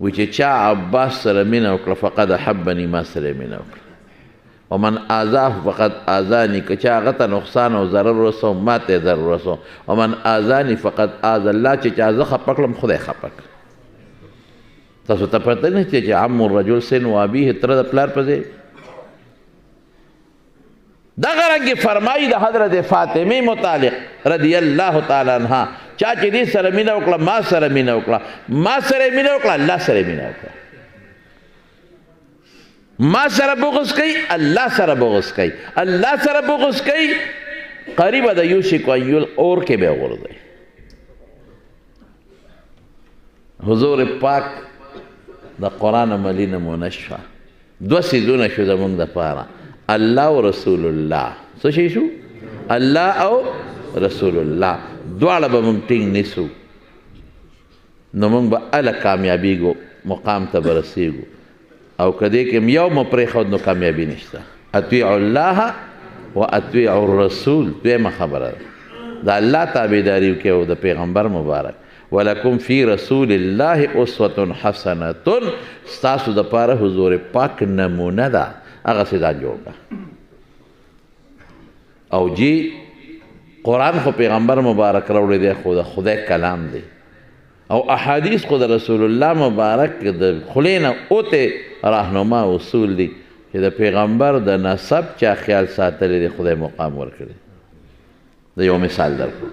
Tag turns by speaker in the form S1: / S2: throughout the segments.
S1: وی چې چا عباس سره مینه وکړه فقد احبني ما سره مینه وکړه ومن آذاه فقد آذاني که چا هغه ته نقصان او ضرر ورسو ما ته ضرر ورسو ومن آذاني فقد آذى الله چې چا زه خفه کړم خدای خفه کړ تاسو ته پته نه چې عم الرجل سن و ابيه تر د پلار په ځای دغه رنګې فرمایي د حضرت فاطمې متعلق رضی الله تعالی عنها چا چې دې سره مینه وکړه ما سره مینه وکړه ما سره مینه وکړه الله سره مینه وکړه ما سره بغض کوي الله سره بغض کوي الله سره بغض کوي قریبه د یوشک ان اور کې به وغورځي حضور پاک د قرآن عملی نمونه شوه دوه څیزونه شو زموږ دپاره الله او رسول الله څه شی شو الله او رسول الله دواړه به موږ ټینګ نیسو نو موږ به هله کامیابیږو مقام ته به رسیږو او که دې کې یو مو پرېښود نو کامیابي نشته اطیعوا الله و اطیعوا الرسول دویمه خبره ده د الله تابعداري وکړئ او د پیغمبر مبارک ولکم فی رسول الله اسوة حسنة ستاسو دپاره حضور پاک نمونه ده هغسې ځان جوړ کړه او جی قرآن خو پیغمبر مبارک راوړی دی خو د خدای کلام دی او احادیث خو د رسول الله مبارک د خولې نه اوتې راهنما اصول دي چې د پیغمبر د نسب چا خیال ساتلی دی خدای مقام ورکړي د یو مثال درکړو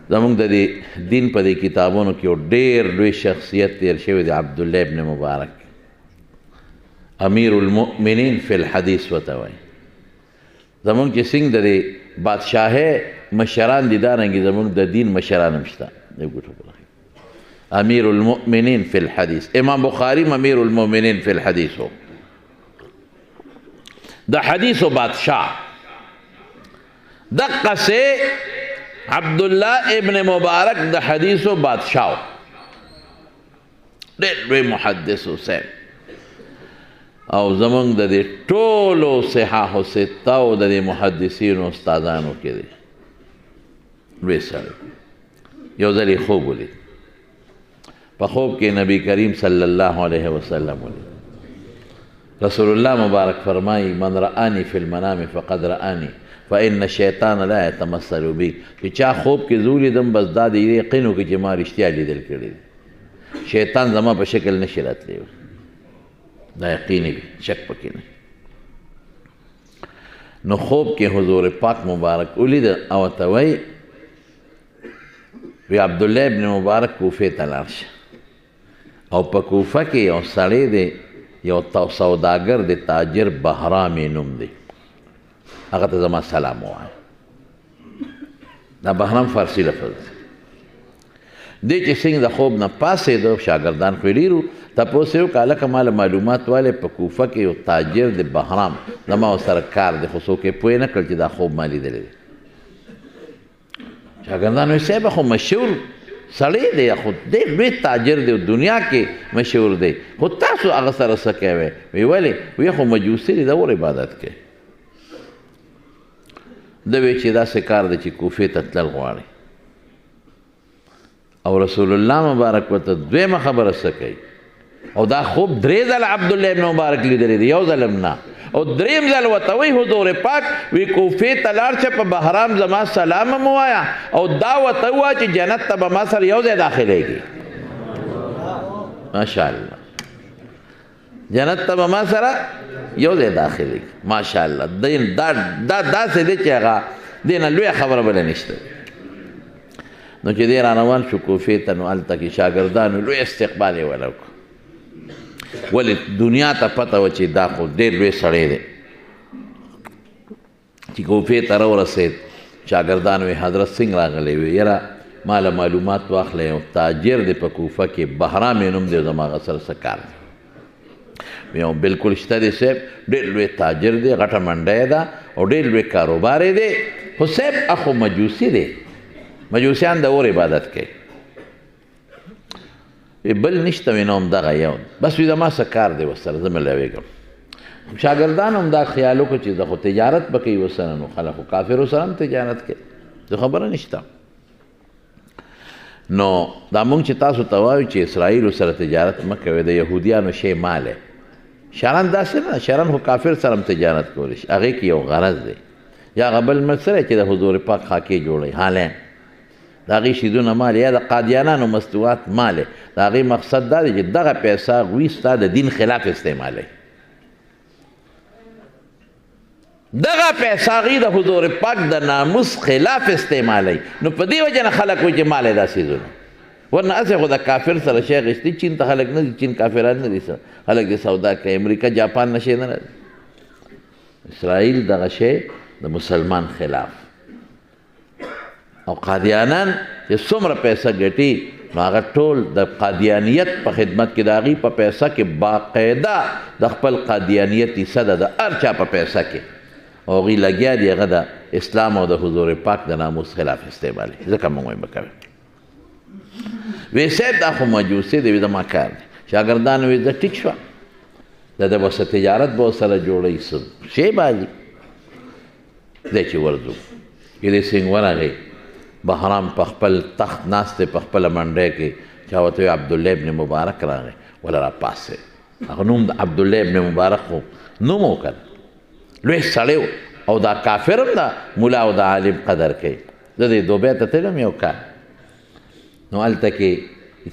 S1: زمونږ د دې دین په دې کتابونو کې یو ډېر لوی شخصیت تیر شوی دی عبدالله ابن مبارک امیر المؤمنین فی الحدیث ورته وایي زمونږ چې څنګه د دې بادشاهۍ مشران دي دارنګې زمونږ د دین مشران هم شته امیر المؤمنین فی الحدیث امام بخاری امیر المؤمنین فی الحدیث ہو د حدیثو بادشاہ دقه سے عبدالله ابن مبارک د حدیثو بادشاہ ډېر لوی محدث حسین او زمونږ د دې ټولو صحاح سته او د دې محدثینو استادانو کې دی لوی سړی یو ځل یې خوب ولید په خوب کې نبی کریم صلی الله علیه وسلم ولید رسول الله مبارک فرمایي من رآني فی المنام فقد رآني فإن الشیطان لا يتمثل بي چې چا خوب کې زه ولیدم بس دا د یقین وکړي چې ما رښتیا لیدل کړي شیطان زما په شکل نشي راتلی دا یقیني وي شک پکې نه نو خوب کې حضور پاک مبارک ولید او ورته وایي وی عبدالله ابن مبارک کوفې ته لاړ شه او په کوفه کې یو سړی دی یو سوداګر دی تاجر بهرام یې نوم دی هغه ته زما سلام ووایه دا بهرام فارسي لفظ دی دی چې څنګه د خوب نه پاڅېدو شاګردان خو یې ډېرو تپوس یې وکړه هلکه ماله معلومات والې په کوفه کې یو تاجر دی بهرام زما ورسره کار دی خو څوک یې پوه نه کړل چې دا خوب ما لیدلی دی شاګردان وایي صاحب خو مشهور سړی دی خو ډېر لوی تاجر دی دنیا کې مشهور دی خو تاسو هغه سره څه کوئ وی ولې وی خو مجوسي دی د اور عبادت کوي ده وی چې داسې کار دی چې کوفې ته تلل غواړي او رسول الله مبارک ورته دویمه خبره څه کوي او دا خوب درې ځله عبدالله ابن مبارک لیدلی دی یو ځل هم نه او دریم ځل ورته وایي حضور پاک وی کوفې ته لاړ شه په بهرام زما سلام هم ووایه او دا ورته ووایه چې جنت ته به ما سره یو ځای داخلیږي ماشاءالله جنت ته به ما سره یو ځای داخلیږي ماشاءالله دا داسې دی چې هغه دې نه لویه خبره بله نشته نو چې دی راروان شو کوفې ته نو هلته کې شاګردانو لوی استقبال یې وله وکړو ولې دنیا ته پته وه چې دا خو ډېر لوی سړی دی چې کوفې ته راورسېد شاګردان وی حضرت څنګه راغلی وی یاره ماله معلومات واخلی یو تاجر دی په کوفه کې بهرام یې نوم دی زما هغه سره څه کار دی یو بلکل شته دی صاحب ډېر لوی تاجر دی غټه منډی ده او ډېر لوی کاروبار یې دی خو صاحب اخو مجوسي دی مجوسیان د اور عبادت کوي بل نشته وی نو هم دغه یو بس وی زما څه کار دی ورسره زه ملاویږم شاګردان هم دا خیال وکړه چې د خو تجارت به کوي ورسره نو خلک خو کافرو سره هم تجارت کوي زه خبره نشته نو دا مونږ چې تاسو ته وایو چې اسرائیلو سره تجارت مه کوئ د یهودیانو شی مال دی شرن داسې نه شرن خو کافر سره هم تجارت کولی شي هغې کې یو غرض دی یا هغه بل ملک سره چې د حضور پاک خاکې جوړوي هالین د هغې شیدونه مال یا د قادیانانو مستوات مال د هغې مقصد دا دی چې دغه پیسه هغوی ستا د دین خلاف استعمالوي دغه پیسه هغوی د حضور پاک د ناموس خلاف استعمالوي نو په دې وجه نه خلک وایي چې مال یې دا څیزونه ورنه هسې خو د کافر سره شی اخیستي چین ته خلک نه دي چین کافران نه دي خلک د سودا کوي امریکا جاپان نه شی نه راځي اسرائیل دغه شی د مسلمان خلاف او قادیانان چې څومره پیسه ګټي نو هغه ټول د قادیانیت په خدمت کې د هغې په پیسه کې باقاعده د خپل قادیانیت حصه ده د هر چا په پیسه کې او هغوی لګیا دي هغه د اسلام او د حضور پاک د ناموس خلاف استعمالي ځکه موږ وایم به کوي وی صاحب دا خو مجوسي دی زما کار دی شاګردان وی زه ټیک شوه د ده به څه تجارت به ورسره جوړوي څه شی بازي دی چې ورځو چې دې سینګ ورغی بهرام په خپل تخت ناست دی په خپله منډۍ کې چا ورته وی عبدالله ابن مبارک راغی وله راپاسې هغه نوم د عبدالله ابن مبارک خو نوم و کنه لوی سړی او دا کافر هم د ملا او د عالم قدر کوي زه دې دوبۍ ته تلم یو کار نو هلته کې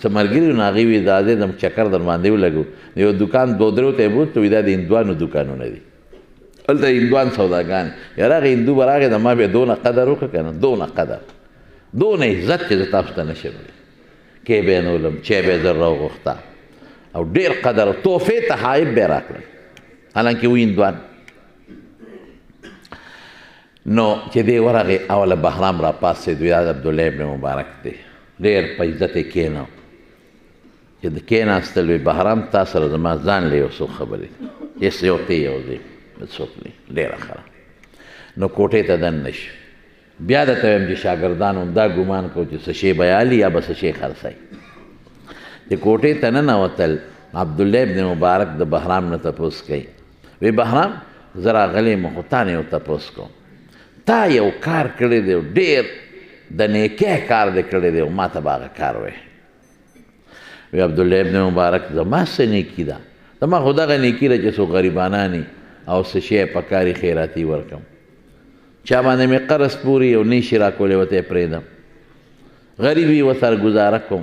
S1: څه ملګري وو نو هغې وي دا دی د چکر در باندې ولګو یو دوکان دو درو ته یې بوتلو وي دا د هندوانو دوکانونه دي هلته هندوان سوداګان یاره هغه هندو به راغی د ما بیا دونه قدر وکړه که نه دونه قدر دونه عزت چې زه تاسو ته نه شم کې به یې نولم چای به یې زر راوغوښته او ډېر قدر تحفې تحایف به یې راکړل حالانکې و هندوان نو چې دی ورغې اوله بهرام راپاڅېد وی دا د عبدالله ابن مبارک دی ډېر په عزت یې کېناو چې د کېناستل وی بهرام تا سره زما ځان له یو څو خبرې هېڅ یو ته یو دی څوک نه ډېره ښه نو کوټې ته دننه شو بیا درته وایم چې شاګردانو همدا ګمان کوو چې څه شی به یالي یا به څه شی خرڅوي چې کوټې ته ننوتل عبدالله ابن مبارک د بهرام نه تپوس کوي وی بهرام زه راغلی یم خو تا نه یو تپوس کوم تا یو کار کړی دی ډېر د نیکۍ کار دی کړی دی او ما ته به هغه کار وایي وی عبدالله ابن مبارک زما څه نیکي ده زما خو دغه نیکي ده چې څو غریبانان او څه شی په کاري خیراتي ورکړم چا باندې مې قرض پورې یو نه شي راکولی ورته یې پرېږدم غریب وي ورسره ګزاره کوم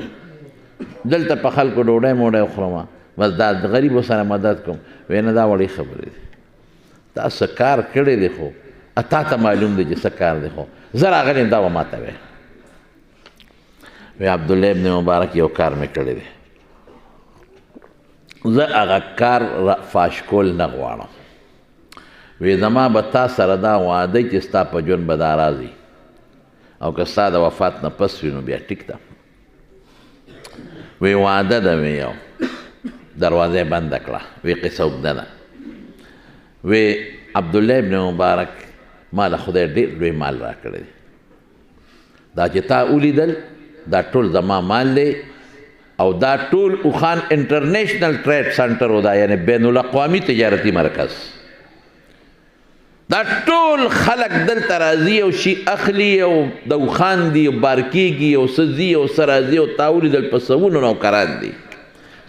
S1: دلته په خلکو ډوډۍ موډۍ وخورم بس دا د غریبو سره مدد کوم وی نه دا وړې خبرې دي تا څه کار کړی دی خو تا ته معلوم دی چې څه کار دی خو زه راغلی یم دا به ما ته وایې وی عبدالله ابن مبارک یو کار مې کړی دی زه هغه کار فاش کول نه غواړم وی زما به تا سره دا وعده چې ستا په ژوند به دا راځي او که ستا د وفات نه پس وي نو بیا ټیک ده وی وعده ده وی یو دروازه بنده کړه وی قصه اوږده ده وی عبدالله ابن مبارک ما له خدای ډېر لوی مال راکړی دی دا چې تا ولیدل دا ټول زما مال دی او دا ټول اوخان انټرنیشنل ټریډ سنټر و دا یعنی بین الاقوامي تجارتي مرکز دا ټول خلک دلته راځي او شي اخلي او د اوخان دي او بار کېږي او څه ځي او څه راځي او تا ولیدل په سوونو نوکران دي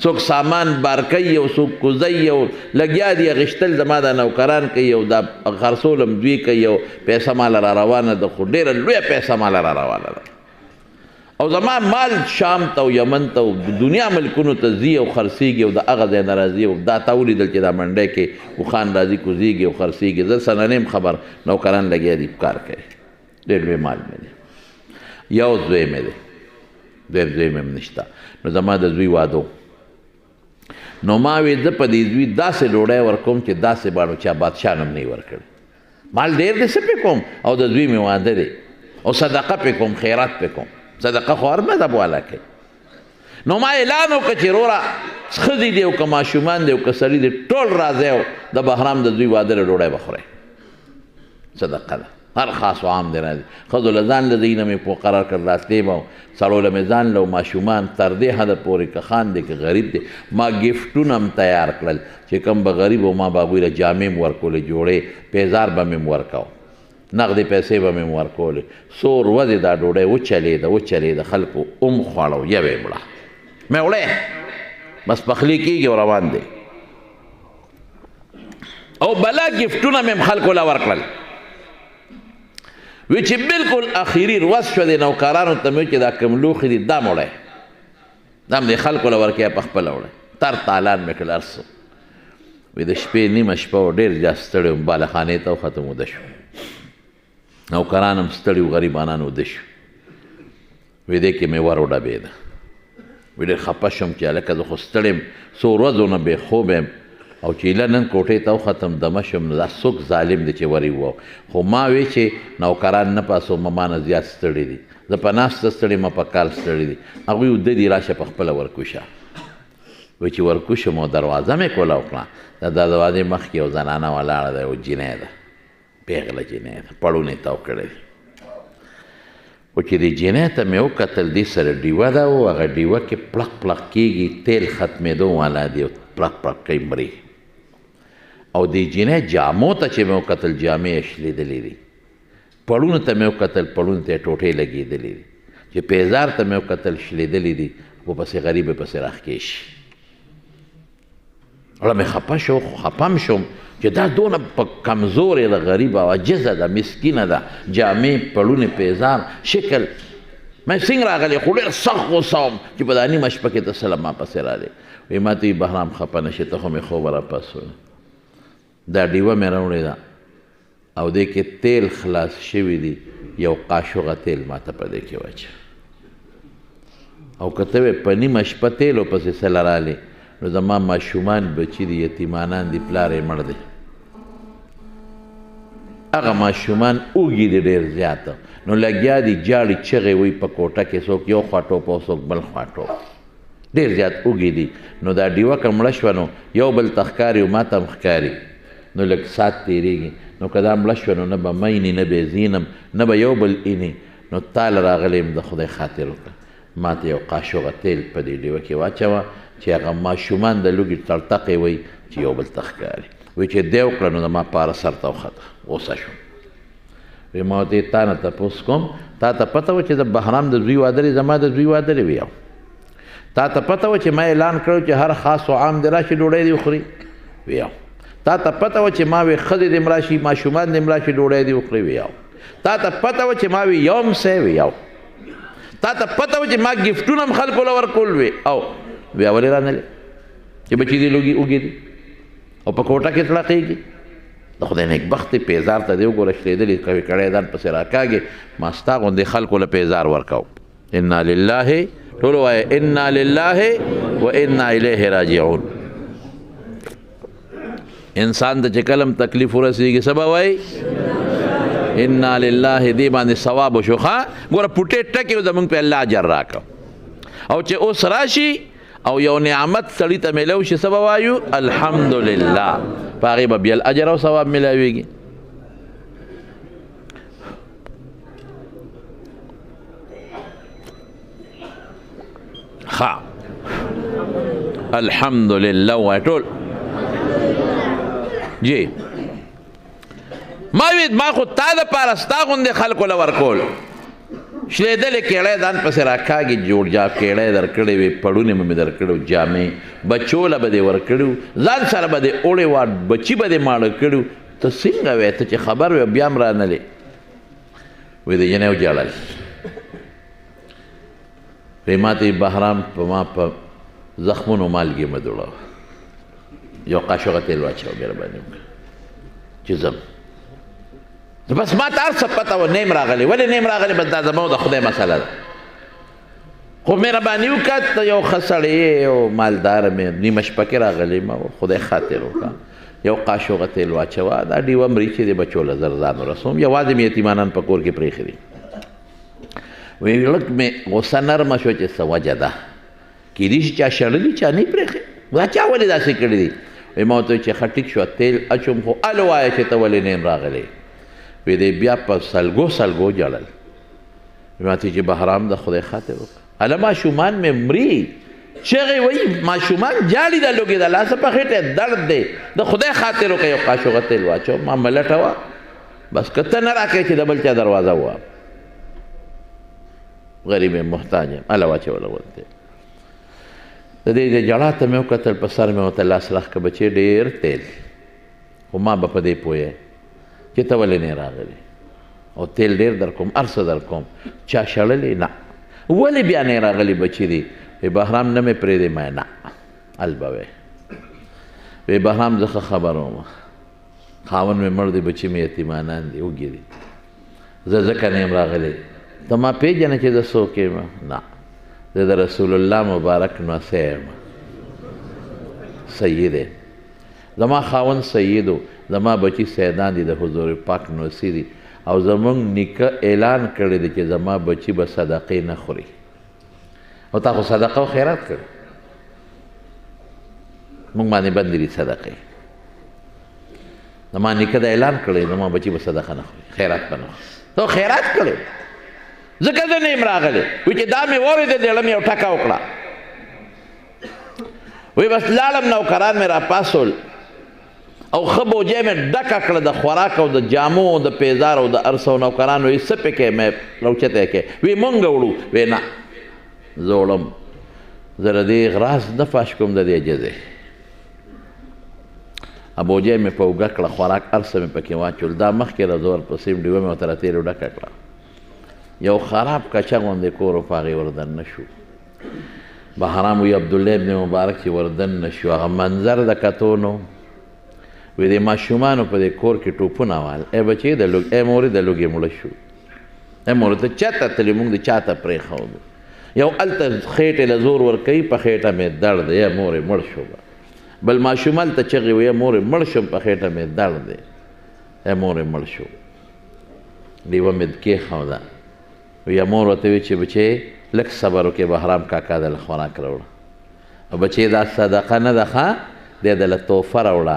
S1: څوک سامان بار کوي او څوک کوزوي او لګیا دي اخیستل زما دا نوکران کوي او دا خرڅول هم دوی کوي او پیسه ماله را روانه ده خو ډېره لویه پیسه ماله را روانه ده او زما مال شام ته او یمن ته او دنیا ملکونو ته ځي او خرڅېږي او د هغه ځای نه راځي او دا تا ولیدل چې دا منډۍ کې اوښان راځي کوزېږي او خرڅېږي زه څه نه یم خبر نوکران لګیا دي کار کوي ډېر لوی مال مې دی یو زوی مې دی ډېر زوی مې هم نشته نو زما د زوی واده نو ما وی زه په دې زوی داسې ډوډۍ ورکوم چې داسې باڼو چا بادشاه هم نه یې ورکړی مال ډېر دی څه پې کوم او د زوی مې واده دی او صدقه پې کوم خیرات پې کوم صدقه خو هر مذهب والا کوي نو ما اعلان وکړه چې وروره ښځې دي او که ماشومان دي او که سړي دي ټول راځئ او د بهرام د زوی واده له ډوډۍ به خورئ صدقه ده هر خاص و عام دی راځي ښځو له ځان له ځایي نه مې مقرر کړ راتلې به سړو له مې ځان له ماشومان تر دې حده پورې که خان دی که غریب دی ما ګفټونه هم تیار کړل چې کوم به غریب و ما به هغوی له جامې م ورکولې جوړې پیزار به مې م ورکاو نغدې پیسې به مې ورکولې څو ورځې دا ډوډۍ وچلېده خلکو خوړه او یوې مړه مې وړی بس پخلی کېږي او روان دی او بلا ګفټونه مې خلکو له ورکړل وی چې بلکل اخیري ورځ شوه د نوکرانو ته مې چې دا کوم لوښي دي دا مړی دا هم د خلکو له ورکې په خپله وړی تر تالان مې کړل هر څه وی د شپې نیمه شپه و ډېر زیات ستړی وم بالخانې ته وختم وده شو نوکران هم ستړي و غریبانان وده شو وی دې کې مې ور وډبېده وی ډېر خفه شوم چې هلکه زه خو ستړی یم څو ورځو نه بې خوبه یم او چې ایله نن کوټې ته وختم دمه شوم نو دا څوک ظالم دی چې ورې ووو خو ما وی چې نوکران نه پاسو ما نه زیات ستړي دي زه په ناسته ستړی ما په کال ستړي دي هغوی وده دي راشه په خپله ورکوشه وی چې ورکوشم او دروازه مې کوله وکړه د دروازې مخکې یو زنانه ولاړه ده یو جینۍ ده پیغله جینۍ ده پړونې تاو کړی دی خو چې دې جینۍ ته مې وکتل دې سره ډیوه ده او هغه ډیوه کې پړق پړق کېږي تیل ختمېدو والا دی پړق پړق کوي مري او دې جینۍ جامو ته چې مې وکتل جامې یې شلېدلې دي پړونو ته مې وکتل پړونو ته یې ټوټې لګېدلې دي چې پیزار ته مې وکتل شلېدلې دي ورپسې غریب یې پسې راښکې شي اړه مې خفه شو خو خفه م شوم چې دا دونه په کمزورې ده غریبه او عجزه ده مسکینه ده جامې پړونې پیزار شکل مې څنګه راغلی خو ډېر سخت غوسه وم چې په دا نیمه شپه کې ته سله ما پسې راغلی وایي ما ته وي بهرام خفه نه شې ته خو مې خوبه راپاڅوله دا ډیوه مې راوړې ده او دې کې تیل خلاص شوي دي یو قاشوغه تیل ما ته په دې کې واچوه او که ته وې په نیمه شپه تیلو پسې سله راغلی نو زما ماشومان بچي دي یتیمانان دي پلار یې مړ دی هغه ماشومان اوږي دي ډېر زیاته نو لګیا دي جاړي چغې وي په کوټه کې څوک یو خوا ټوپ او څوک بل خوا ټوپ ډېر زیات اوږي دي نو دا ډیوه که مړه شوه نو یو بل ته ښکاري او ما ته هم ښکاري نو لږ ساعت تېرېږي نو که دا مړه شوه نو نه به مینې نه به زینم نه به یو بل اینې نو تاله راغلی یم د خدای خاطر وکړه ما ته یو قاشوغه تیل په دې ډیوه کې واچوه چې هغه ماشومان د لوږې تړتقې وی چې یو بل ته ښکاري وی چې دی وکړه نو زما پاره سر ته وخته غوسه شوم وی ما ورته تا نه تپوس کوم تا ته پته وه چې د بهرام د زوی واده دی زما د زوی واده دی ویاو تا ته پته وه چې ما اعلان کړی چې هر خاص و عام دې راشي ډوډۍ دې وخوري ویاو تا ته پته وه چې ما وی ښځې دې مړه شي ماشومان دې مړه شي ډوډۍ دې وخوري ویاو تا ته پته وه چې ما وی یوم سې ویاو تا ته پته وه چې ما ګفټونه هم خلکو له ورکول وی او بیا ولې رانلې چې بچي دې لوږي اوږې دي او په کوټه کې تړقېږي د خدای نیکبختې پیزار ته دې وګوره شلېدلې کوي کړی ځان پسې راکاږې ما ستا غوندې خلکو له پیزار ورکوو انا لله ټولو وایه انا لله و انا الیه راجعون انسان ته چې کله هم تکلیف ورسېږي څه به وایي انا لله دې باندې ثواب وشو ښه ګوره پوټې ټکې زمونږ په الله اجر راکړه او چې اوس راشي او یو نعمت سړي ته میلو شي څه به وایو الحمدلله په هغې به بیا اجر او ثواب میلاویږي ښه الحمدلله وایه ټول جی ما وی ما خو تا دپاره ستا غوندې خلکو له ورکول شلېدلې کېړی ځان پسې راکاږي جوړ جاب کېړی درکړی وې پړونې مې درکړی جامې بچو له به دې ورکړي ځان سره به دې اوړې وه بچي به دې ماړه کړي ته څنګه وې ته چې خبر وې بیا هم رانلې وې د جنۍ وجاړل وې ما ته بهرام په ما په زخمونو مالګې مه دوړوه یو قاشوغه تیل واچوه مهرباني وکړه چې ځم بس ما ته هر څه پته وه نیم راغلی ولې نیم راغلی بس دا زما د خدای مسله ده خو مهرباني وکړه ته یو ښه سړی او مالداره مې نیمه شپه کې راغلی ما خدای خاطر وکړه یو قاشوغه تیل واچوه دا ډیوه مري چې د بچو له زر ځان ورسوم یوازې مې یتیمانان په کور کې پرېښي دي وی لږ مې غوسه نرمه شوه چې څه وجه ده کیدای شي چا شړلي چا نه پرېښي دا چا ولې داسې کړي دي وی ما ورته چې ښه ټیک شوه تیل اچوم خو الو وایه چې ته ولې نیم راغلی وی دی بیا په سلګو سلګو جړل ما ته چې بهرام د خدای خاطر وکړه هله ماشومان مې مري چغې وایي ماشومان جاړي د لوګې د لاسه په خېټه درد دی د خدای خاطر وکړه یو قاشوغه تیل واچو ما ملټه وه بس که ته نه راکړې چې د بل چا دروازه ووهم غریب یم محتاج یم الله واچوله ولته د دې د جړا ته مې وکتل په سر مې ورته لاس راښکه بچې ډېر تیل خو ما به په دې پوهې چې ته ولې نه راغلې او تیل ډېر در کوم هر څه در کوم چا شړلې نه ولې بیا نه راغلې بچې دي وی بهرام نه مې پرېږدې ما نه ال به وی وی بهرام زه ښه خبر وم خاوند مې مړ دی بچې مې یتیمانان دي وږي دي زه ځکه نه یم راغلی ته ما پېژنې چې زه څوک یم نه زه د رسول الله مبارک نوسی یم سید دی زما خاوند سید و زما بچي سیدان دي د حضور پاک نوسی دي او زمونږ نیکه اعلان کړی دی چې زما بچي به صدقې نه خوري او تا خو صدقه او خیرات کړی مونږ باندې بندې دي صدقې زما نیکه د اعلان کړی زما بچي به صدقه نه خوري خیرات به نه خوري ته خیرات کړی ځکه زه نه یم راغلی وایي چې دا مې واورېده زړه مې یو ټکه وکړه وایي بس لاړم نوکران مې راپاڅول او ښه بوجۍ مې ډکه کړه د خوراک او د جامو او د پیزار او د هر څه نوکران وایي څه پکې مې راوچتی کې وایي مونږ وړو وایي نه زه وړم زه د دې راز نه فاش کوم د دې جزې بوجۍ مې په اوږه کړه خوراک هر څه مې پکې واچول دا مخکې د زور پسې ډیوه مې ورته راتېرې ډکه کړه یو خراب کچه غوندې کور و په هغې وردن نه شو بهرام وی عبدالله ابن مبارک چې وردن نه شو هغه منظر د کتو نو وی د ماشومانو په دې کور کې ټوپونه وال ای بچې د لوږ ای مورې د لوږې مړه شو ای مورې ته چاته تلې مونږ د چاته پرېښودو یو هلته خېټې له زور ورکوي په خېټه مې درد دی ای مورې مړ شو بل ماشوم هلته چغې وی ای مورې مړ شم په خېټه مې درد دی ای مورې مړ شو ډیوه مې کېښوده وی مور ورته وی چې بچې لږ صبر وکړې بهرام کاکا دله خوراک راوړه او بچې دا صدقه نه ده ښه دی دله تحفه راوړه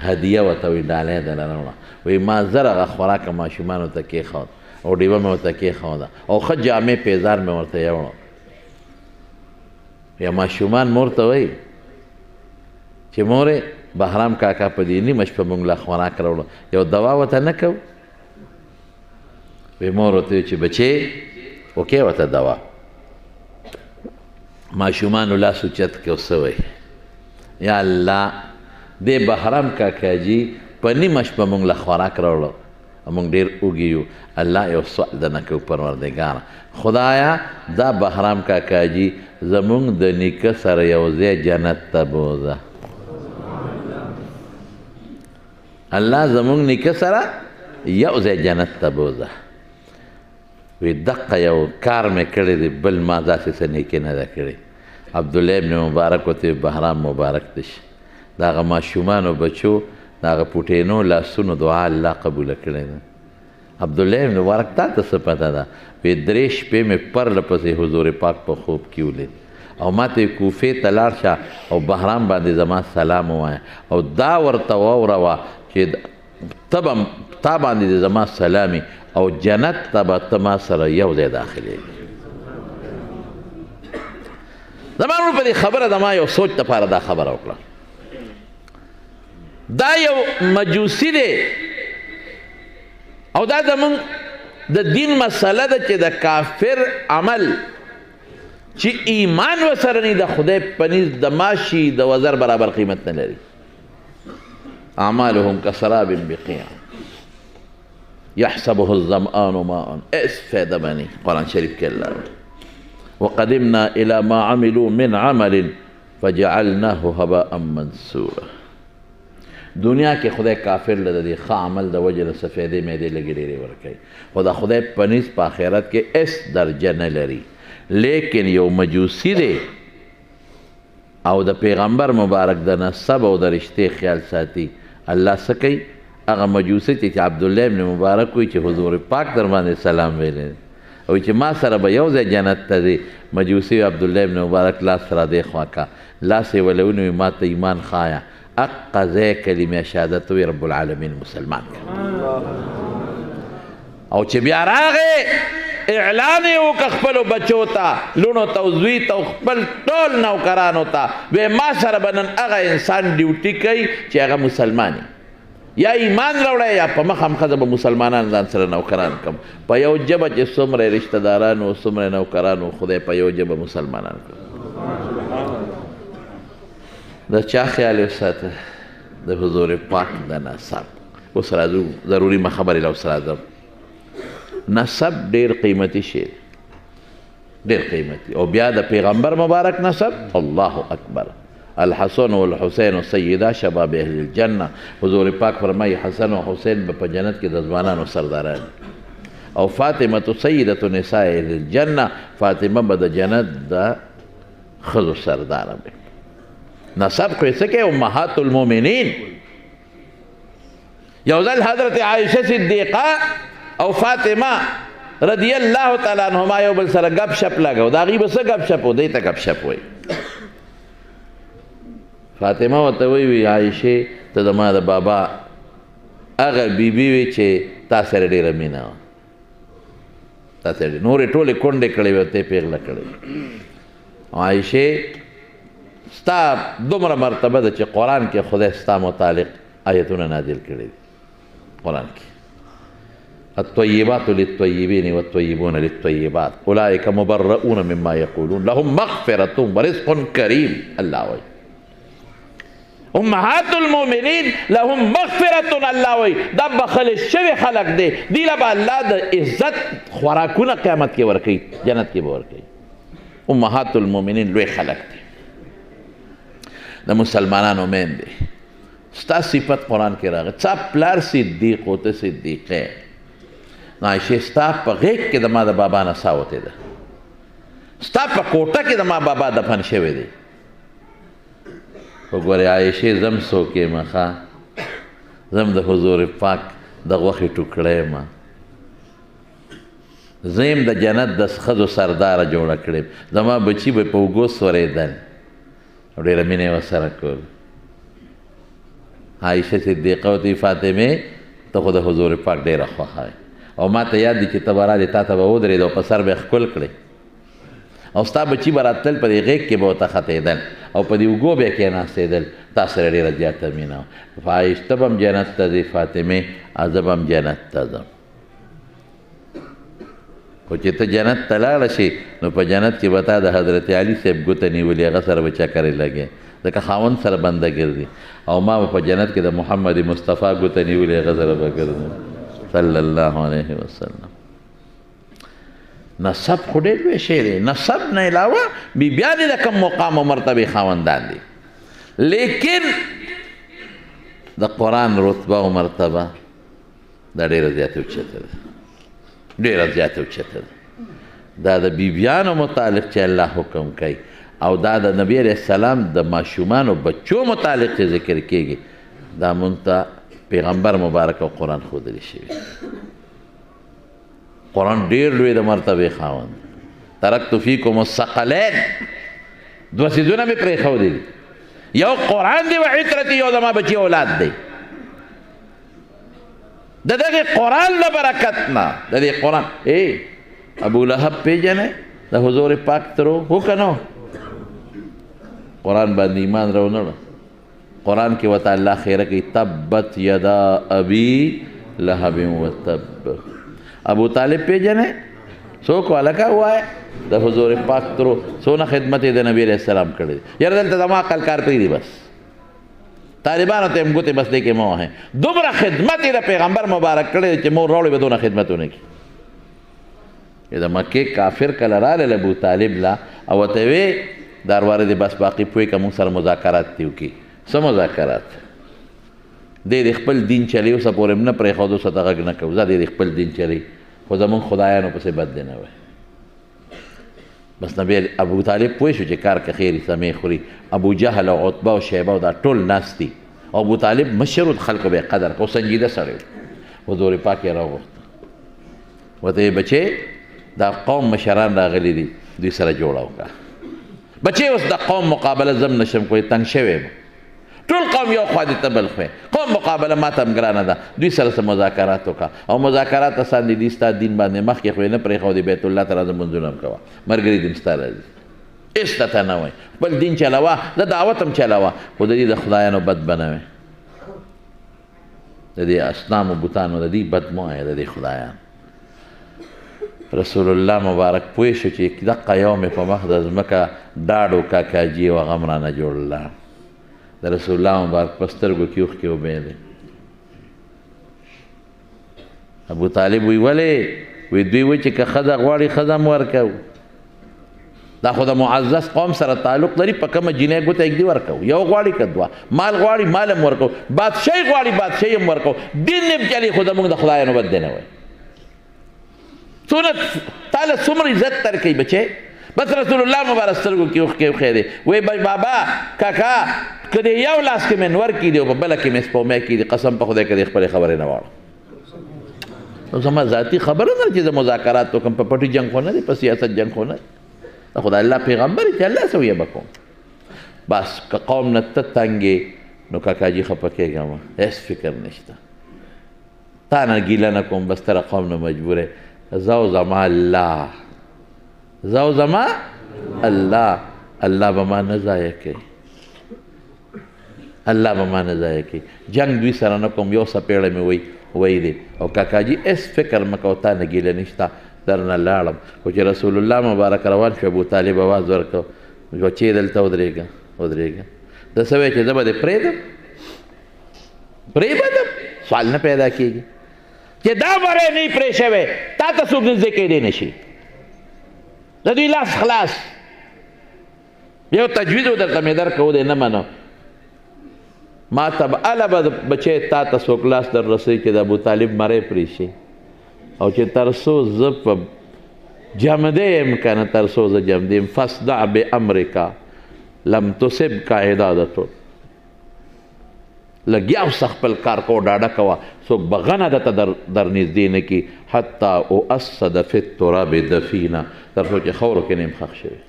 S1: هدیه ورته وی ډالۍ دله راوړه وی ما زر هغه خوراک ماشومانو ته کېښود او ډیوه مې ورته کېښوده او ښه جامې پیزار مې ورته یوړه یا ماشومان مور ته وایي چې مورې بهرام کاکا په دې نیمه شپه مونږ له خوراک راوړه یو دوا ورته نه کوو وی مور ورته چې بچې وکې ورته دوا ماشومانو لاس اوچت کړ او څه وایي یا الله دې بهرام کاکاجي په نیمه شپه مونږ له خوراک راوړه مونږ ډېر وږي یو الله یو سوال درنه کوو پروردګاره خدایا دا بهرام کاکاجي زمونږ د نیکه سره یو ځای جنت ته بوځه الله زمونږ نیکه سره یو ځای جنت ته بوځه وی دقه یو کار مې کړی دی بل ما داسې څه نیکي نه ده کړې عبدالله ابن مبارک ورته بهرام مبارک دې شي د هغه ماشومانو بچو د هغه پوټینو لاسونو دعا الله قبوله کړې ده عبدالله ابن مبارک تا ته څه پته ده وی 3 شپې مې پرله پسې حضور پاک په خوب کې ولید او ما ته کوفې ته لاړ شه او بهرام باندې زما سلام ووایه او دا ورته واوروه چې تا باندې د زما سلامي او جنت ته به ته ما سره یو ځای داخلېږي زما ورور په دې خبره د ما یو سوچ دپاره دا خبره وکړه دا یو مجوسي دی او دا زمونږ د دین مسله ده چې د کافر عمل چې ایمان ورسره نه د خدای په نزد د ماشي د وزر برابر قیمت نه لري اعمالهم کسراب بقیع يحسبه الظمآن ماء اس فائدہ بنی قرآن شریف کے اللہ وقدمنا الى ما عملوا من عمل فجعلناه هباء منثورا دنیا کې خدای کافر له دې ښه عمل د وجې نه سفیدې معدې لږې ډېرې ورکوي خو د خدای په نزد په آخرت کې اس درجه نه لري لیکن یو مجوسی دی او د پیغمبر مبارک د نسب او د رشتې خیال ساتي الله څه کوي هغه مجوسی چې عبدالله ابن مبارک وایي چې حضور پاک در باندې سلام ویلی او چې ما سره به یو ځای جنت ته ځي مجوسی عبدالله ابن مبارک لاس را دی خوا کا لاس یې وله ونیوي ما ته ایمان ښایه اقا ځای کلمې شهادت وی رب العالمین مسلمان او چې بیا راغې اعلان یې وکړه خپلو بچو ته لوڼو ته او زوی ته او خپل ټول نوکرانو ته وی ما سره به نن هغه انسان ډیوټي کوي چې هغه مسلمان یا ایمان راوړی یا په مخ هم ښځه به مسلمانان ځان سره نوکران کړم په یو ژبه چې څومره رشته داران و څومره نوکران و خدای په یو ژبه مسلمانان کړم د چا خیال وساته د حضور پاک د نسب اوس راځو ضروري ما خبرې له اوس راځم نسب ډېر قیمتي شی ډېر قیمتي او بیا د پیغمبر مبارک نسب الله اکبر الحسن والحسین سیدا شباب اهل الجنه حضور پاک فرمایي حسن و حسین به په جنت کې د ځوانانو سرداران او فاطمه سیدة نساء اهل الجنه فاطمه به د جنت د ښځو سرداره وي نسب خو یې څه کوي امهات المؤمنین یو ځل حضرت عایشه صدیقه او فاطمه رضی الله تعالی عنهما یو بل سره گپ شپ لګاو د هغې به څه گپ شپ و دی ته گپ شپ وایي فاطمه ورته وی عایشې ته زما د بابا هغه بیبي وي چې تا سره ډېره مینه وه تا سره نورې ټولې کونډې کړې وې ته یې پېغله کړې عایشې ستا دومره مرتبه ده چې قرآن کې خدای ستا متعلق آیتونه نازل کړي دي قرآن کې الطیبات للطیبین والطیبون للطیبات اولئک مبرؤون مما یقولون لهم مغفرة ورزق کریم الله وایي امهات المؤمنین لهم مغفرة الله وایي دا بخل شوي خلق دی دی له به الله د عزت خوراکونه قیامت کې ورکوي جنت کې به ورکوي امهات المؤمنین لوی خلق دی د مسلمانانو میندې ستا صفت قرآن کې راغی ستا پلار صدیق و ته صدیقه نو عایشې ستا په غیږ کې د ما د بابا نسا وتې ده ستا په کوټه کې د ما بابا دفن شوی دی وګورې عایشې زم څوک یم ښه زم د حضور پاک د غوښې ټوکړه یم زه یم د جنت د ښځو سرداره جوړه کړې زما بچي به په اوږو سورېدل ډېره مینه یې ورسره کول عایشه صدیقه ورته وایي فاطمې ته خو د حضور پاک ډېره خوښه یې او ما ته یاد دي چې ته به رالې تا ته به ودرېد او په سر به یې ښکل کړې او ستا بچي به راتلل په دې غېږ کې به ورته ختېدل او په دې اوږو به یې کېناستېدل تا سره ډېره زیاته مینه وه عایش ته به هم جنت ته ځې فاطمې او زه به هم جنت ته ځم خو چې ته جنت ته لاړه شي نو په جنت کې به تا د حضرت علي صاحب ګوته نیولي هغه سره به چکرې لګې ځکه خاوند سره بنده ګرځي او ما به په جنت کې د محمد مصطفی ګوته نیولي هغه سره به ګرځم صلی الله علیه وسلم نسب خو ډېر لوی شی دی نسب نه علاوه بیبیانې د کوم مقام او مرتبې خاوندان دي لیکن د قرآن رتبه او مرتبه دا ډېره زیاته اوچته ده ډېره زیاته اوچته ده دا د بیبیانو متعلق چې الله حکم کوي او دا د نبی علیه السلام د ماشومانو بچو متعلق چې ذکر کېږي دا مونږ ته پیغمبر مبارک او قرآن ښودلی شوي قرآن ډېر لوی د مرتبې خاوند ترکت فیکم الثقلین دوه څیزونه مې پرېښودي دي یو قرآن دی و عترتي یو زما بچي اولاد دی د دغې قرآن له برکت نه د دې قرآن ابو لهب پیژنئ د حضور پاک ترو هو که نه قرآن باندې ایمان راونه قرآن کې ورته الله خیره کوي تبت یدا ابي لهب وتب ابو طالب پیژنئ څوک هلکه ووایه د حضور پاک ترو څونه خدمت یې د نبي علیه السلام کړی یاره دلته زما عقل کار پرېږدي بس طالبانو ته هم ګوتې بس دې کې مه وهئ دومره خدمت یې د پیغمبر مبارک کړی دی چې مور راوړې به دونه خدمت ونه کړي د مکې کافر کله راغلل ابو طالب لا او ورته وې دارواره دې بس باقي پوهې که مونږ سره مذاکرات دې وکړي څه مذاکرات دی د خپل دین چلی اوسه پورې هم نه پرېښود اوسه ته غږ نه کوو ځه دی د خپل دین چلی خو زمونږ خدایانو پسې بد دی نه وی بس نبی ابو طالب پوه شو چې کار که خیري سمې خوري ابو جهل او عتبه او شیبه او دا ټول ناست دي او ابو طالب مشر د خلکو به یې قدر کو سنجیده سړی و حضور پاک یې راوغوښته ورته یې بچې دا قوم مشران راغلي دي دوی سره جوړه وکړه بچې اوس د قوم مقابله زم نشم کوی تنګ شوی یم ټول قوم یو خوا دي ته بل خوا قوم مقابله ما ته هم ګرانه ده دوی سره څه مذاکرات وکړه او مذاکرات اسان دي دي ستا دین باندې مخکې خو یې نه پرېښودې بیت الله ته راځه لمونځونه هم کوه ملګري دې هم ستا راځي هېڅ درته نه وایي خپل دین چلوه د دعوت هم چلوه خو د دې د خدایانو بد به نه وي د دې اصنامو بوتانو د دې بد مه وایه د دې خدایان. رسول الله مبارک پوه شو چې دقه یو مې په مخ د ځمکه ډاډ و کاکاجي و غم رانه جوړله. د رسول الله مبارک په سترګو کې اوښکې وبهېدې. ابو طالب وی ولې؟ وی دوی وی چې که ښځه غواړي ښځه هم ورکوو. دا خو د معزز قوم سره تعلق لري، په کومه جینۍ ګوته یږدي ورکوو. یو غواړي که دوه، مال غواړي مال هم ورکوو، بادشاهي غواړي بادشاهي هم ورکوو. دین نه چلي خو زموږ د خدایانو بد دی نه وایي. څونه تاله څومره عزت درکوي بچی. بس رسول الله مبارک سترګو کې اوښکې وښېدې. وی بابا کاکا که د یو لاس کې مې نور کېدي او په بله کې مې سپومی کېدي، قسم په خدای که د خپلې خبرې نه واړم. زما ذاتي خبره نه چې د مذاکرات وکړم، په پټي جنګ خو نه دی، په سیاست جنګ خو نه دی. د خدای الله پیغمبر چې الله څه ویې به کوم. بس که قوم نه ته تنګې نو کاکاجي خفه کېږه مه، هېڅ فکر نشته. تا نه ګیله نه کوم، بس ته قوم نه مجبوره. زه او زما الله، زه او زما الله، الله به ما نه ضایع کوي، الله به ما نه ضایع کوي. جنګ دوی سره نه کوم، یو څپېړه مې وی دی. او کاکاجي هېڅ فکر مه کوه، تا نه ګیله نشته، درنه لاړم. خو چې رسول الله مبارک روان شو، ابو طالب آواز ورکړ بچې دلته ودرېږه ودرېږه. ده څه وایي چې زه به دې پرېږدم پرېږدم؟ سوال نه پیدا کېږي چې دا بری نه پرې شوی، تا ته څوک نږدې کېدی نه شي. د دوی لاس خلاص. یو تجویز و درته مې درکړو دی نه منو. ما ته به هله به بچی تا ته څوک لاس در رسوي چې د ابوطالب مری پرې شي، او چې تر څو زه په جمده یم که نه، تر څو زه جمده یم، فاصدع بامرکا لم تصبک عدادتون. لګیا اوسه خپل کار کو، ډاډه کوه څوک بغنه درته در نږدې نه کي، حتی اؤسد فی التراب دفینا، تر څو چې خاورو کې نیم ښخ شوي.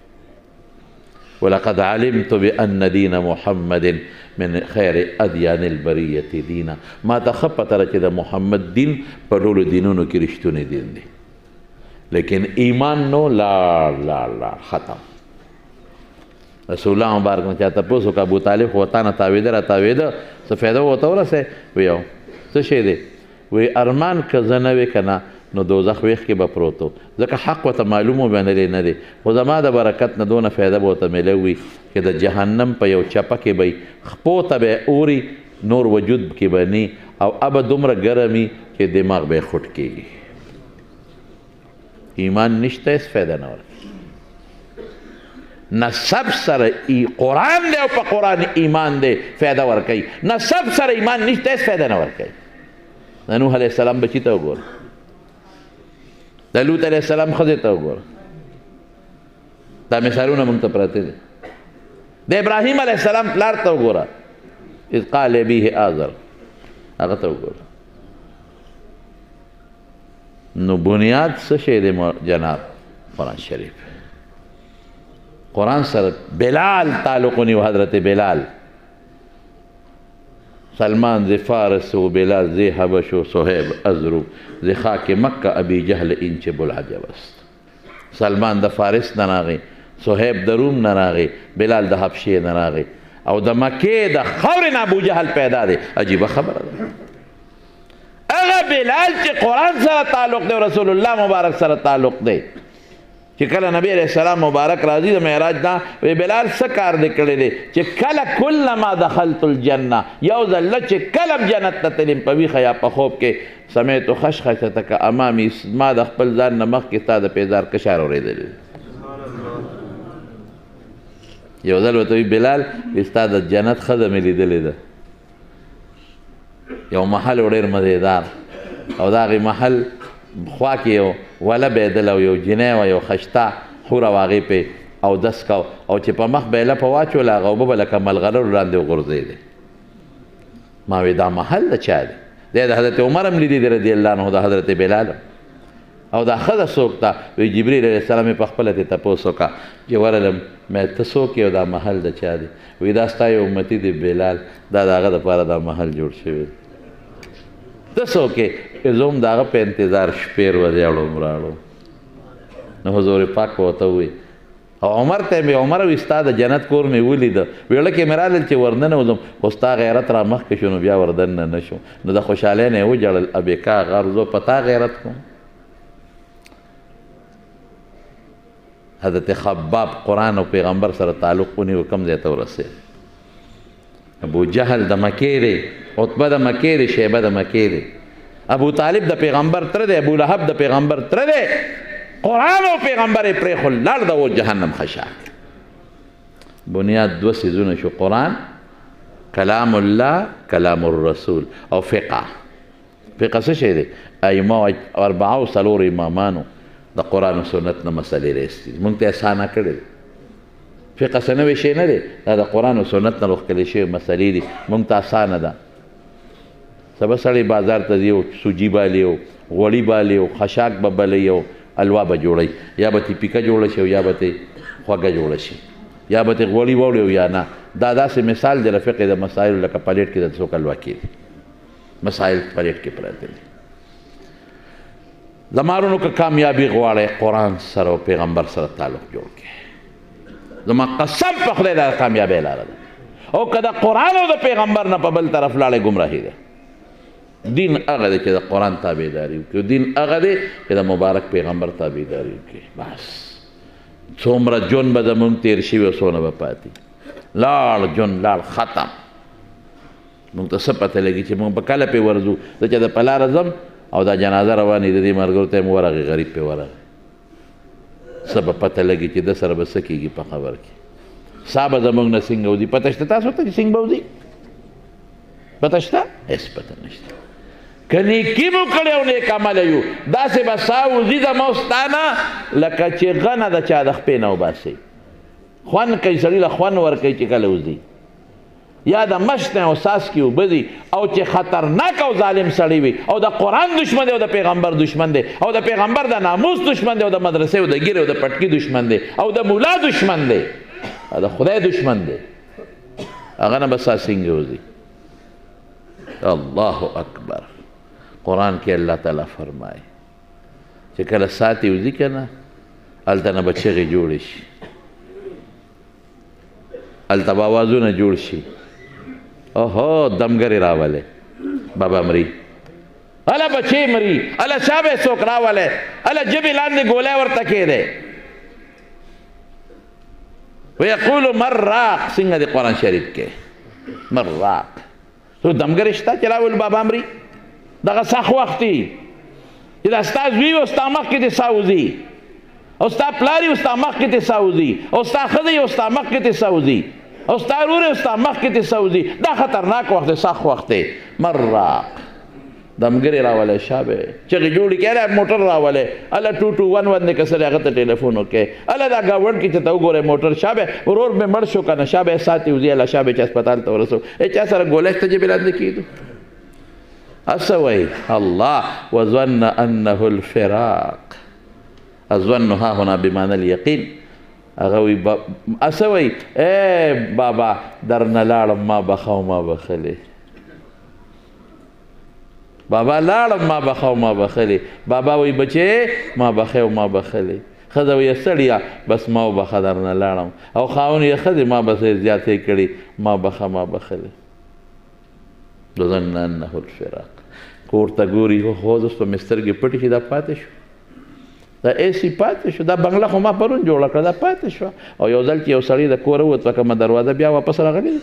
S1: ولقد علمت بأن دین محمد من خیر ادیان البریة دینا. ما ته ښه پته ده چې د محمد دین په ټولو دینونو کې رښتونی دین دی، لیکن ایمان نو لاړ لاړ لاړ ختم. رسول الله مبارک نه چا تپوس وکړه ابو طالب خو تا نه تاوېده را تاوېده، څه فایده ورته ورسوې؟ وی او څه شی دی؟ وی ارمان که زه نه وې که نه نو دوزخ ویښ کې به پروت و، ځکه حق ورته معلوم و بینلی نه دی. خو زما د برکت نه دونه فایده به ورته میلی وي چې د جهنم په یو چپه کې به خپو ته به اوري، نور وجود کې به نی، او ابه دومره ګرمي چې دماغ به یې خوټ کېږي. ایمان نشته، هېڅ فایده نه ورکوي. نسب سره قرآن دی او په قرآن ایمان دی فایده ورکوي، نسب سره ایمان نشته، هېڅ فایده نه ورکوي. د نوح علیه السلام بچي ته وګوره، د لوط علیه السلام ښځې ته وګوره. دا مثالونه موږ ته پراته دي. د ابراهیم علیه السلام پلار ته وګوره، اذ قال ابیه آزر، هغه ته وګوره. نو بنیاد څه شی دی جناب؟ قرآن شریف. قرآن سره بلال تعلق ونیو، حضرت بلال. سلمان ز فارس و بلال ز حبش و صہیب ازرو ز خاک مکه ابی جهل اینچ بلعجب است. سلمان د فارس نه راغی، صہیب د روم نه راغی، بلال د حبشې نه راغی، او د مکې د خاورې نه ابو جهل پیدا دی. عجیبه خبره ده. هغه بلال چې قرآن سره تعلق دی او رسول الله مبارک سره تعلق دی، چې کله نبی علیہ السلام مبارک راځي د معراج نه، وی بلال څه کار دې کړی دی چې کله کلما دخلت الجنه، یو ځله چې کله جنت ته تلم په ویښه یا په خوب کې، سمعت خشخشتک امامي، ما د خپل ځان نه مخکې ستا د پیزار کشار اورېدلی. یو ځل ورته وی بلال ستا د جنت ښځه مې لیدلې ده، یو محل ډېر مزېدار، او د هغې محل خوا کې یو وله بېدل او یو جنۍ وه، یو خشته خوره وه، هغې پې اودس کو، او چې په مخ به یې لپه واچوله، هغه اوبه به لکه ملغلرو لاندې وغورځېدې. ما وی دا محل د چا دی؟ دی د حضرت عمر هم لیدي دی رضي الله عنه، د حضرت بلال هم. او دا ښځه څوک ته؟ وی جبریل علیه السلام یې په خپله ترې تپوس وکړه چې ورغلم، مې ته څوک یې او دا محل د چا دی؟ وی دا ستا یو امتي دی بلال، دا د هغه دپاره دا محل جوړ شوی دی. ته څوک یې؟ زه هم د هغه په انتظار شپې ورځې اړوم راړو. نو حضور پاک ورته ووایي او عمر ته مې عمر وي ستا د جنت کور مې ولیده ویړه کې مې رالل چې وردننه وځم خو ستا غیرت را مخکې شو نو بیا وردننه نه شو نو د خوشحالۍ نه یې وجړل ابېکا غر زه په تا غیرت کوم حضرت خباب قرآن او پیغمبر سره تعلق ونیو کم ځای ته ورسېد ابو جهل د مکې دی عتبه د مکې دی شیبه د مکې دی ابو طالب د پیغمبر تره دی ابو لهب د پیغمبر تره دی قرآن او پیغمبر یې پرېښول لاړ د و جهنم خشاک بنیاد دوه څیزونه شو قرآن کلام الله کلام الرسول او فقه فقه څه شی دی ائمه اربعه څلور امامانو د قرآن و سنت نه مسلې راایستي موږ ته اسانه کړی دی فقه څه نوی شی نه دی دا د قرآن و سنت نه راښکلې شوې مسلې دي موږ ته اسانه ده سبا سړی بازار ته ځي او سوجي بالي او غوړي بالي او خشاک به بلوي او الوا به جوړوي یا به ترې پیکه جوړه شي او یا به ترې خوږه جوړه شي یا به ترې غوړي واوړي او یا نه دا داسې مثال دی د فقې د مسایلو لکه پلیټ کې د څوک الوا کېږي مسایل پلیټ کې پراته دي زمارونو که کامیابي غواړئ قرآن سره او پیغمبر سره تعلق جوړ کړئ زما قسم په خدای دا کامیابۍ لاره ده او که د قرآن او د پیغمبر نه په بل طرف لاړې ګمراهي ده دین هغه دی چې د قرآن تابعداري وکړي دین هغه دی چې د مبارک پیغمبر تابعداري وکړي بس څومره ژوند به زمونږ تېر شوي او څونه به پاتې لاړ ژوند لاړ ختم موږ ته څه پته لګي چې موږ به کله پې ورځو زه چې د په لاره ځم او دا جنازه روانې د دې ملګرو ته یې ورغې غریب پې ورغې څه به پته لګي چې ده سره به څه کېږي په خبر کې سا به زمونږ نه څنګه وځي پته شته تاسو ته چې څنګه به وځي پته شته هېڅ پته نشته که نیکي مو کړې او نیک عمله یو داسې به سا وځي زما ستا نه لکه چې غنه د چا د خپې نه وباسئ خوند کوي سړي له خوند ورکوي چې کله وځي یا د مشت نه او څاڅکي اوبه دي او چې خطرناک او ظالم سړی وي او د قرآن دشمن دی او د پیغمبر دشمن دی او د پیغمبر د ناموس دشمن دی او د مدرسې او د ګیرې او د پټکي دشمن دی او د مولا دشمن دی او د خدای دشمن دی هغه نه به سا څنګه وځي الله اکبر قرآن کې الله تعالی فرمایي چې کله ساتې وځي که نه هلته نه به چغې جوړې شي هلته به اوازونه جوړ شي اوهو دمګرې راولې بابا مري هله بچې مري هله چا به څوک راولې هله ژبې لاندې ګولی ورته کېدی ویقولو مراق څنګه دی قرآن شریف کې مراق تو دمګرې شته چې راولو بابا مري دغه سخت وخت دی چې دا ستا زوی و ستا مخکې دې سا وځي او ستا پلار یې ستا مخکې دې سا وځي او ستا ښځه یې ستا مخکې دې سا وځي او ستا ورور یې ستا مخکې دې سا وځي دا خطرناک وخت دی سخت وخت دی مراق دمګرې راولې شابه چغې جوړې کړې موټر راولې هله 2211 دی که څه دی هغه ته ټلیفون وکړې هله دا ګاونډ کې چې ته وګورې موټر شابه ورور مې مړ شو که نه شابه ساتې وځي هله شابه چې هسپتال ته ورسو چا سره ګولی شته چې بې لاندې کېدو اسوي الله وظن انه الفراق الظن ها هنا بمعنى اليقين اغوي اسوي اے بابا درنه لاړم ما بخاو ما بخلي بابا لاړم ما بخاو ما بخلي بابا وي بچي ما بخاو ما بخلي خزه وي سړیا بس ما وبخه درنه لاړم او خاون یې خزه ما بس زیاتې کړي ما بخه ما بخلي ظن انه الفراق کور ته ګوري خو اوس په مې سترګې پټې شي دا پاتې شو دا ایسي پاتې شو دا بنګله خو ما پرون جوړه کړه دا پاتې شو او یو ځل چې یو سړی د کوره ووت په کومه دروازه بیا واپس راغلی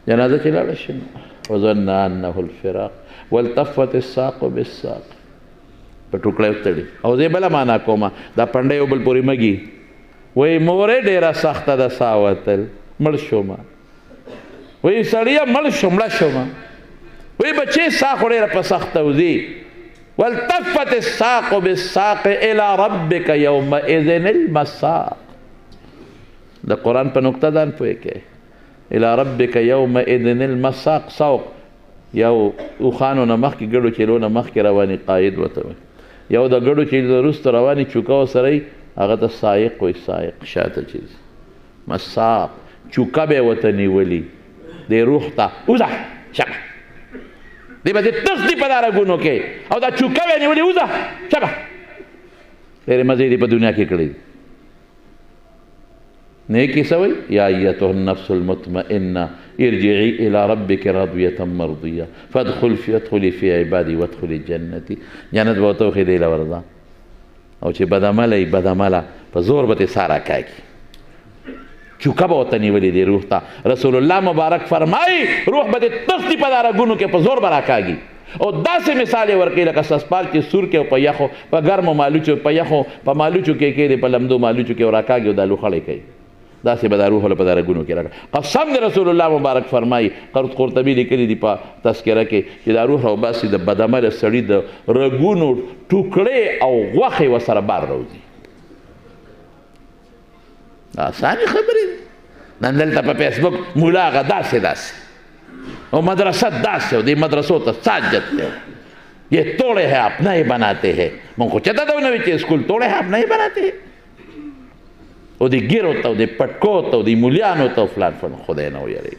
S1: جنازه چې لاړه شي وظن انه الفراق والتفت الساق بالساق په ټوکړه وتړي او زه بله معنا کومه دا پنډه یو بل پورې مږي وایي مورې ډېره سخته ده سا وتل مړ شومه وایي سړیه مړ شو مړه شومه وی بچې سا خو ډېره په سخته وځي والتفت الساق بالساق الى ربك يومئذ المساق د قرآن په نقطه ځان پوه کې الى ربك يومئذ المساق سوق یو اوښانو نه مخکې ګډو چیلو نه مخکې رواني قاید ورته وایي یو د ګډو چیلو وروسته رواني چوکه ورسره وي هغه ته سایق وایي سایق شاته چیز مساق چوکه به یې ورته نیولي دې روح ته وځه شکه دی به دې تخ دي په دا رګونو کې او دا چوکه به یې نیولې وځه شبه ډېرې مزې دې په دنیا کې کړې نیکی سوی یا ایتها النفس المطمئنه ارجعی الى ربک راضیة مرضیه فادخلی فی عبادی وادخلی جنتی. جنت به ورته وښیي دی له ورځه. او چې بدعمله یي بدعمله په زور به ترې ساره کاږي، چوکه به ورته نیولې دی روح ته. رسول الله مبارک فرمایي روح به دې تښتي په دا رګونو کې، په زور به راکاږي. او داسې مثال یې ورکوي لکه سسپال چې سور کې او په یخو په ګرمو مالوچو په یخو په مالوچو کې کېږي، په لمدو مالوچو کې راکاږي او دا لوخړې کوي. داسې به دا روح له په دا رګونو کې راکاږي. قسم د رسول الله مبارک فرمایي، قرطبي لیکلي دي په تذکره کې چې دا روح راوباسي د بدعمله سړي د رګونو ټوکړې او غوښې ورسره بار راوځي. آسانې خبرې دي. نن دلته په فیسبوک ملا هغه داسې اور مدرسہ داس ہے، دی مدرسوں تا ساجت ہے، یہ توڑے ہیں اپنا ہی بناتے ہیں. من کو چتا تھا انہوں نے اسکول توڑے ہیں اپنا ہی بناتے ہیں. او دی گیر ہوتا ہو، دی پٹکو ہوتا ہو، دی مولیان ہوتا ہو، فلان فلان. خدای نو یاری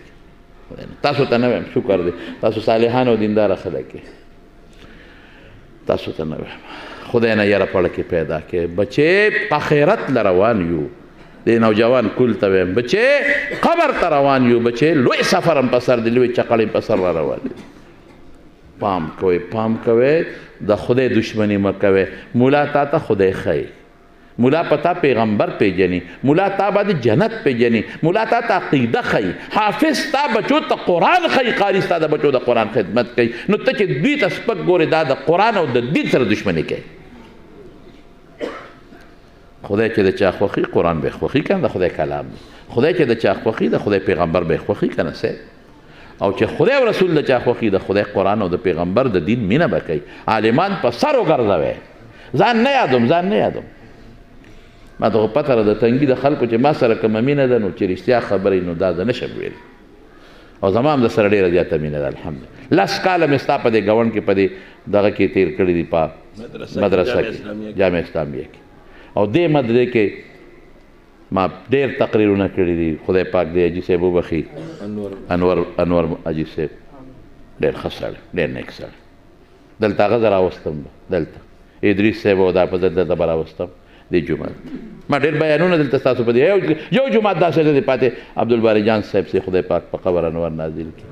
S1: تاسو ته نویم شکر دی، تاسو صالحان او دیندار خلک تاسو ته نویم خدای نه یاره پړه کې پیدا کې. بچې په آخرت لروان یو، د نوجوان کل ته ویم بچې قبر ته روان یو. بچې لوی سفر هم په سر دی، لوی چقړې په سر را روان دي. پام کوئ پام کوئ، د خدای دشمني مه کوئ. مولا تا ته خدای ښیي، مولا پتا پیغمبر پیجنی، مولا تا باندې جنت پیجنی، مولا تا ته عقیده ښیي، حافظ تا بچو ته قرآن ښیي، قاري ستا د بچو د قرآن خدمت کوي. نو ته چې دوی ته سپک ګورې دا د قرآن او د دین سره دشمني کوي. خدای چې د چا خوښي قرآن به خوښي کنه، د خدای کلام دی. خدای چې د چا خوښي د خدای پیغمبر به خوښي کنه سه. او چې خدای او رسول د چا خوښي د خدای قرآن او د پیغمبر د دین مینه به کوي. عالمان په سر وګرځوئ. ځان نه یادوم ما ته خو پته ده د تنګي د خلکو چې ما سره کومه مینه ده، نو چې رښتیا خبرې نو دا زه نشم ویلی. او زما هم د سره ډېره زیاته مینه ده الحمدلله. 10 کاله مې ستا په دې ګاونډ کې په دې دغه کې تېر کړي دي، په مدرسه کې جامع اسلامیه کې. او دې مدرسې کې ما ډېر تقریرونه کړي دي. خدای پاک دې حاجي صاحب وبخي، انور حاجي صاحب ډېر ښه سړی، ډېر نیک سړی. دلته هغه زه راوستم، دلته ادریس صاحب او دا په دلته به راوستم دې جومات. ما ډېر بیانونه دلته ستاسو په دې یو جومات داسې نه دی پاتې. عبدالباري جان صاحب سي خدای پاک په قبر انور نازل کړي.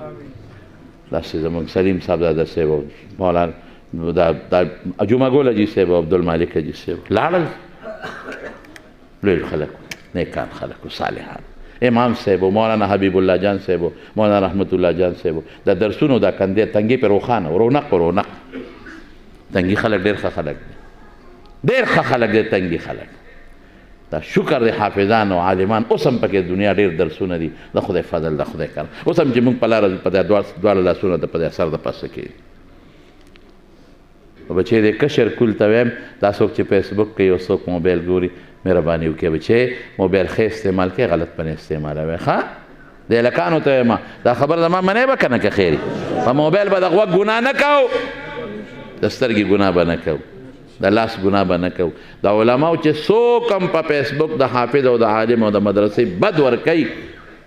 S1: داسې زموږ سلیم صاحبزاده صاحب او مولانا دا جمعه ګل حاجي صاحب او عبدالمالک حاجي صاحب لاړل. لوی خلک، نیکان خلک و صالحان. امام صاحب و مولانا حبیب الله جان صاحب و مولانا رحمت الله جان صاحب دا درسونو دا کندې تنګې په روخانه رونق تنګي خلک ډېر ښه خلک دي، ډېر ښه خلک دي تنګي خلک. دا شکر دی حافظان او عالمان اوس هم پکې دنیا ډېر درسونه دي. د خدای فضل، د خدای کرم. اوس هم چې موږ په لاره په دواړه لاسونه د په سر د پاسه کېږي. بچې د کشر کل ته ویم دا څوک چې فیسبوک کوي او څوک موبایل ګوري مهرباني وکړئ بچې موبایل ښه استعمال کوئ، غلط په نه استعمالوئ. ښه د هلکانو ته وایم دا خبره زما منې به که نه که خیر په موبایل به د غوږ ګناه نه کوو، د سترګې ګناه به نه کوو، د لاس ګناه به نه کوو. د علماو چې څوک هم په فیسبوک د حافظ او د عالم او د مدرسې بد ورکوي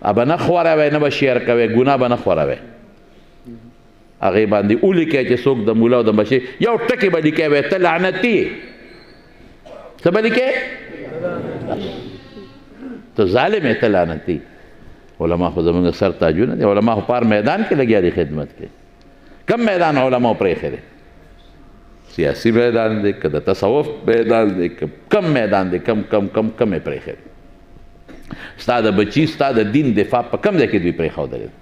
S1: به نه خوروئ، نه به شیر کوئ، ګناه به نه خوروئ. هغې باندې ولیکئ چې څوک د مولا او د مشي یو ټکي به لیکئ وایي ته لعنتي یې. څه به لیکئ؟ ته ظالم یې، ته لعنتي. علما خو زموږ سر تاجونه دي. علما خو پار میدان کې لګیا دي خدمت کې. کم میدان علماو پرېښی دی؟ سیاسي میدان دی که د تصوف میدان دی که کم میدان دی؟ کم یې پرېښی دی؟ ستا د بچي ستا د دین دفاع په کم ځای کې دوی پرېښودلی دی؟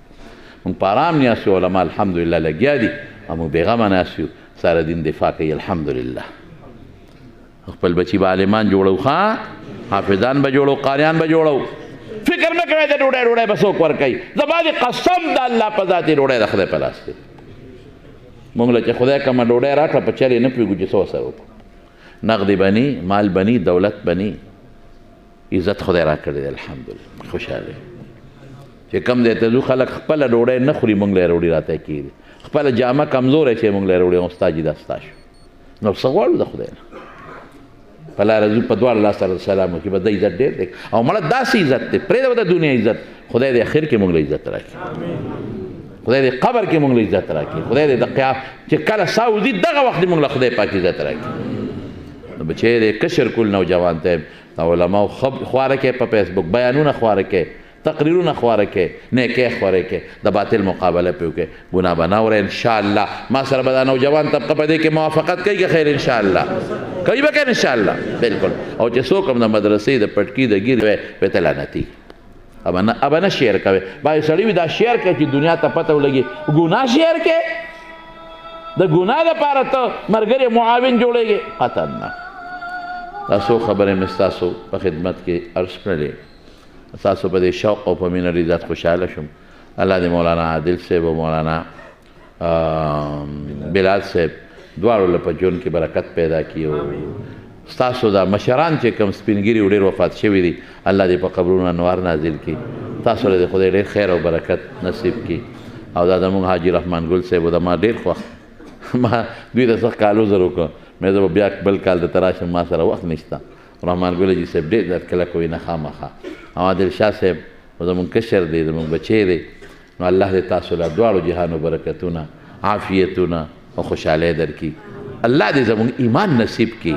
S1: موږ په ارام ناست یو، علما الحمدلله لګیا دي او موږ بېغمه ناست یو، ساره دین دفاع کوي الحمدلله. خپل بچي به عالمان جوړو، ښه حافظان به جوړو، قاریان به جوړو. فکر نه کوئ د ډوډۍ به څوک ورکوي. زما د قسم د الله په ذات ډوډۍ د خدای په لاس دی. موږ له چې خدای کومه ډوډۍ راکړه په چل یې نه پوهېږو چې څه ورسره وکړو. نقد بني، مال بني، دولت بني، عزت خدای راکړی دی الحمدلله. خوشحاله چې کم دی ته ځو خلک خپله ډوډۍ نه خوري، موږ له یې روډۍ راته کېږي. خپله جامه کمزوری چې موږ له یې روډۍ ستا جي دا ستا شو. نو څه غواړو د خدای نه؟ په لاره ځو په دواړه لاس سره سلام وکړي، به د عزت ډېر دی. او مړه داسې عزت دی پرېږده به د دنیا عزت، خدای دې اخر کې موږ له عزت راکړي، خدای دې قبر کې موږ له عزت راکړي، خدای دې د قیامت چې کله ساه وځي دغه وخت دې موږ له خدای پاک عزت راکړي. نو بچې د کشر کل نوجوان ته علماء خواره کې په فیسبوک بیانونه خواره کې تقریرونه خواره کې نیکۍ خواره کې د باطل مقابله پې وکړئ ګناه به نه اورئ انشاءالله ما سره به دا نوجوان طبقه په دې کې موافقت کوي که خیر انشاءالله کوي به که انشاءالله بالکل او چې څوک هم د مدرسې د پټکي د ګیرې وی ته لعنتي ابه نه شیر کوي باید سړي وي دا شیر کوي چې دنیا ته پته ولګي ګناه شیر کې د ګناه دپاره ته ملګری معاون جوړېږي قطعا نه دا څو خبرې مې ستاسو په خدمت کې عرض کړلې ستاسو په دې شوق او په مینه ډېر زیات خوشحاله شوم الله دې مولانا عادل صاحب او مولانا بلال صاحب دواړو له په ژوند کې برکت پیدا کړي او ستاسو دا مشران چې کوم سپینګیري ډېر وفات شوي دي الله دې په قبرونو انوار نازل کړي تاسو له خدای ډېر خیر او برکت نصیب کړي او دا زموږ حاجي رحمان ګل صاحب د ما ډېر خوښ ما دوی د سخت کالو زر وکړه مې زه به بیا بل کال د تراشم ما سره وخت نشته رحمان ګل جي صاحب ډېر درد کله کوي نه خامخا او عادل شاه صاحب زموږ کشر دی زموږ بچی دی نو الله دې تاسو له دواړو جهانو برکتونه عافیتونه او خوشحالۍ درکړي الله دې زموږ ایمان نصیب کړي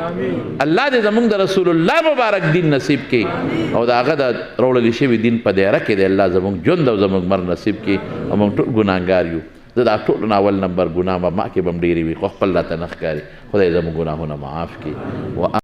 S1: الله دې زموږ د رسول الله مبارک دین نصیب کړي او د هغه د راوړل شوي دین په دایره کې دی الله زموږ ژوند او زموږ مر نصیب کړي او موږ ټول ګناهګار یو زه دا ټولو نه اول نمبر ګناه به ما کې به هم ډېرې وي خو خپل راته نه ښکاري خدای زموږ ګناهونه معاف کړي